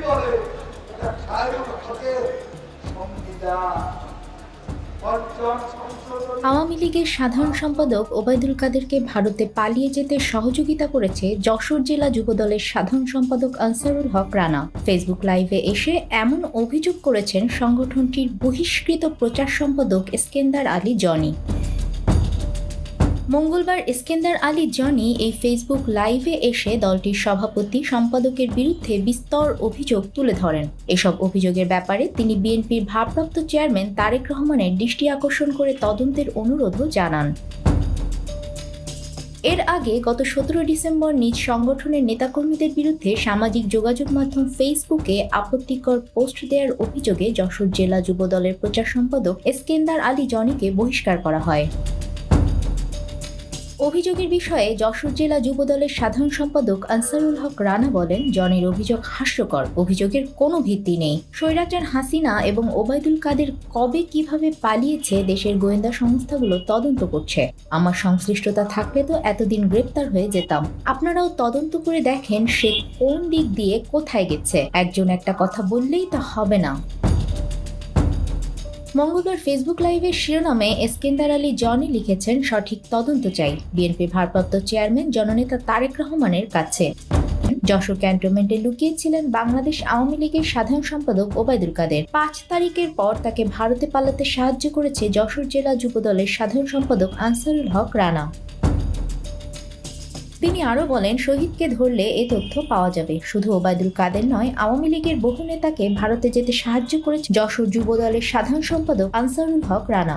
বলে এটা খায়রুল হকের সংবিধান। আওয়ামী লীগের সাধারণ সম্পাদক ওবায়দুল কাদেরকে ভারতে পালিয়ে যেতে সহযোগিতা করেছে যশোর জেলা যুবদলের সাধারণ সম্পাদক আনসারুল হক রানা। ফেসবুক লাইভে এসে এমন অভিযোগ করেছেন সংগঠনটির বহিষ্কৃত প্রচার সম্পাদক ইস্কেন্দার আলী জনি। মঙ্গলবার ইস্কেন্দার আলী জনি এই ফেসবুক লাইভে এসে দলটির সভাপতি সম্পাদকের বিরুদ্ধে বিস্তর অভিযোগ তুলে ধরেন। এসব অভিযোগের ব্যাপারে তিনি বিএনপির ভারপ্রাপ্ত চেয়ারম্যান তারেক রহমানের দৃষ্টি আকর্ষণ করে তদন্তের অনুরোধও জানান। এর আগে গত 17 ডিসেম্বর নিজ সংগঠনের নেতাকর্মীদের বিরুদ্ধে সামাজিক যোগাযোগ মাধ্যম ফেসবুকে আপত্তিকর পোস্ট দেওয়ার অভিযোগে যশোর জেলা যুবদলের প্রচার সম্পাদক ইস্কেন্দার আলী জনিকে বহিষ্কার করা হয়। অভিযোগের বিষয়ে যশোর জেলা যুবদলের সাধারণ সম্পাদক আনসারুল হক রানা বলেন, জনির অভিযোগ হাস্যকর, অভিযোগের কোনো ভিত্তি নেই। স্বৈরাচার হাসিনা এবং ওবায়দুল কাদের কবে কিভাবে পালিয়েছে দেশের গোয়েন্দা সংস্থাগুলো তদন্ত করছে। আমার সংশ্লিষ্টতা থাকলে তো এতদিন গ্রেপ্তার হয়ে যেতাম। আপনারাও তদন্ত করে দেখেন সে কোন দিক দিয়ে কোথায় গেছে। একজন একটা কথা বললেই তা হবে না। মঙ্গলবার ফেসবুক লাইভের শিরোনামে ইস্কেন্দার আলী জনি লিখেছেন, সঠিক তদন্ত চাই বিএনপির ভারপ্রাপ্ত চেয়ারম্যান জননেতা তারেক রহমানের কাছে। যশোর ক্যান্টনমেন্টে লুকিয়েছিলেন বাংলাদেশ আওয়ামী লীগের সাধারণ সম্পাদক ওবায়দুল কাদের। 5 তারিখের পর তাকে ভারতে পালাতে সাহায্য করেছে যশোর জেলা যুবদলের সাধারণ সম্পাদক আনসারুল হক রানা। তিনি আরও বলেন, শহীদকে ধরলে এ তথ্য পাওয়া যাবে। শুধু ওবায়দুল কাদের নয়, আওয়ামী লীগের বহু নেতাকে ভারতে যেতে সাহায্য করেছে যশোর যুবদলের সাধারণ সম্পাদক আনসারুল হক রানা।